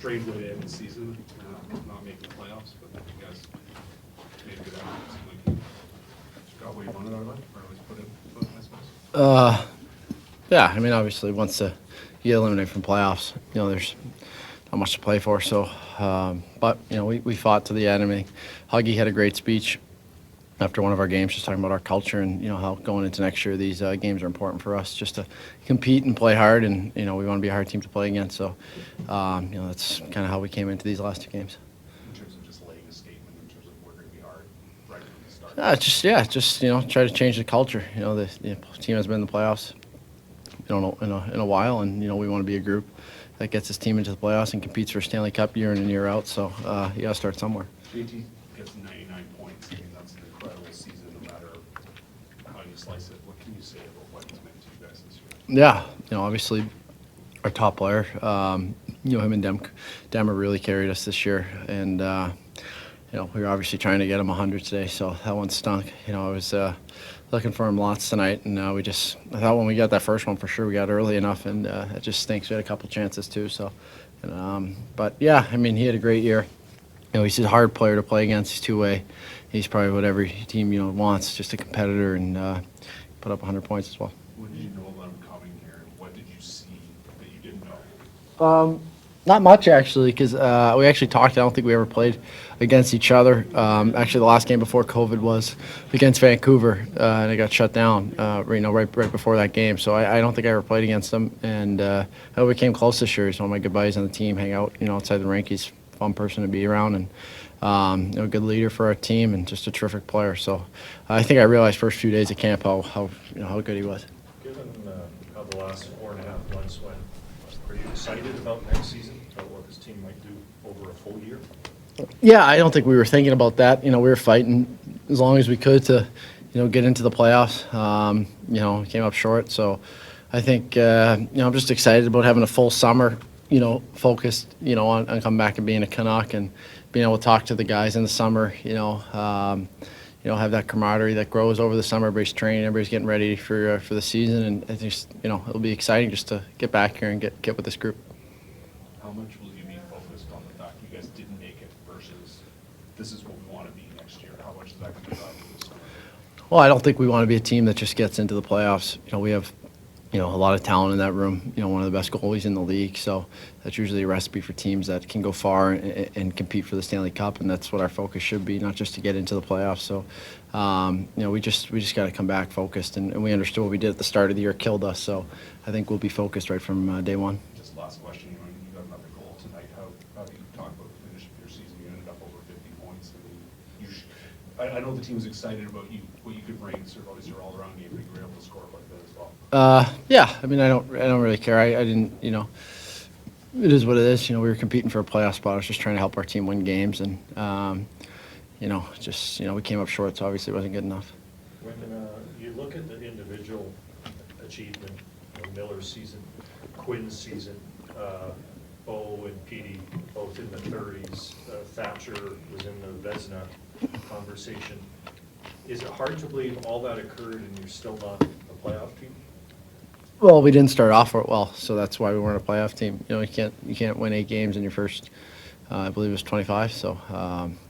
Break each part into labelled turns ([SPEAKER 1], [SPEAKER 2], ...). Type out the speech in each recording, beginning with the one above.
[SPEAKER 1] strange way to end the season, not making the playoffs, but you guys made a good effort. It seemed like you got what you wanted out of it, or at least put it, I suppose.
[SPEAKER 2] Yeah, I mean, obviously, once you get eliminated from playoffs, there's not much to play for. So, but we fought to the end. I mean, Huggy had a great speech after one of our games, just talking about our culture and how going into next year these games are important for us, just to compete and play hard, and we want to be a hard team to play against. So, that's kind of how we came into these last two games.
[SPEAKER 1] In terms of just laying a statement, in terms of we're going to be hard right from the start.
[SPEAKER 2] Just try to change the culture. The team has been in the playoffs, in a while, and we want to be a group that gets this team into the playoffs and competes for Stanley Cup year in and year out. So you got to start somewhere.
[SPEAKER 1] JT gets 99 points. I mean, that's an incredible season, no matter how you slice it. What can you say about what it's meant to you guys this year?
[SPEAKER 2] Yeah, obviously our top player, him and Demmer really carried us this year, and we were obviously trying to get him 100 today, so that one stunk. I was looking for him lots tonight, and I thought when we got that first one for sure we got early enough, and it just stinks. We had a couple chances too, so. But yeah, I mean, he had a great year. He's a hard player to play against. He's two-way. He's probably what every team wants, just a competitor, and put up 100 points as well.
[SPEAKER 1] What did you know about him coming here, and what did you see that you didn't know?
[SPEAKER 2] Not much, actually, because we actually talked. I don't think we ever played against each other. Actually, the last game before COVID was against Vancouver, and it got shut down. Right before that game. So I don't think I ever played against him. And we came close this year. He's one of my good buddies on the team. Hang out, outside the rink. He's a fun person to be around, and a good leader for our team, and just a terrific player. So I think I realized first few days of camp how good he was.
[SPEAKER 3] Given how the last 4.5 months went, are you excited about next season, about what this team might do over a full year?
[SPEAKER 2] Yeah, I don't think we were thinking about that. We were fighting as long as we could to, get into the playoffs. Came up short. So I think, I'm just excited about having a full summer, focused, on coming back and being a Canuck and being able to talk to the guys in the summer, have that camaraderie that grows over the summer. Everybody's training, everybody's getting ready for the season, and I think it'll be exciting just to get back here and get with this group.
[SPEAKER 1] How much will you be focused on the fact you guys didn't make it versus this is what we want to be next year? How much is that going to drive you this summer?
[SPEAKER 2] Well, I don't think we want to be a team that just gets into the playoffs. We have a lot of talent in that room. One of the best goalies in the league. So that's usually a recipe for teams that can go far and compete for the Stanley Cup, and that's what our focus should be, not just to get into the playoffs. So, we just got to come back focused, and we understood what we did at the start of the year killed us. So I think we'll be focused right from day one.
[SPEAKER 1] Just last question, you got another goal tonight. How do you talk about the finish of your season? You ended up over 50 points. I know the team's excited about you, what you could bring. Sort of your all-around game, but you were able to score like that as well.
[SPEAKER 2] Yeah, I mean, I don't really care. I didn't, it is what it is. We were competing for a playoff spot. I was just trying to help our team win games, and we came up short, so obviously it wasn't good enough.
[SPEAKER 3] When you look at the individual achievement, Miller's season, Quinn's season, Bo and Petey both in the 30s, Thatcher was in the Vezina conversation. Is it hard to believe all that occurred and you're still not a playoff team?
[SPEAKER 2] Well, we didn't start off well, so that's why we weren't a playoff team. You can't win 8 games in your first, I believe it was 25. So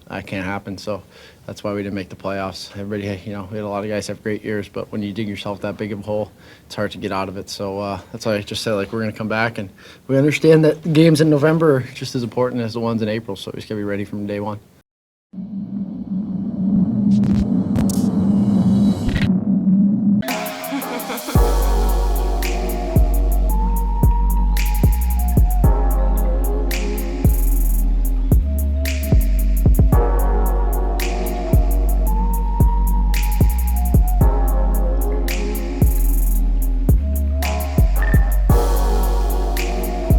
[SPEAKER 2] that can't happen. So that's why we didn't make the playoffs. Everybody, we had a lot of guys have great years, but when you dig yourself that big of a hole, it's hard to get out of it. So that's why I just said we're going to come back, and we understand that games in November are just as important as the ones in April. So we just got to be ready from day one.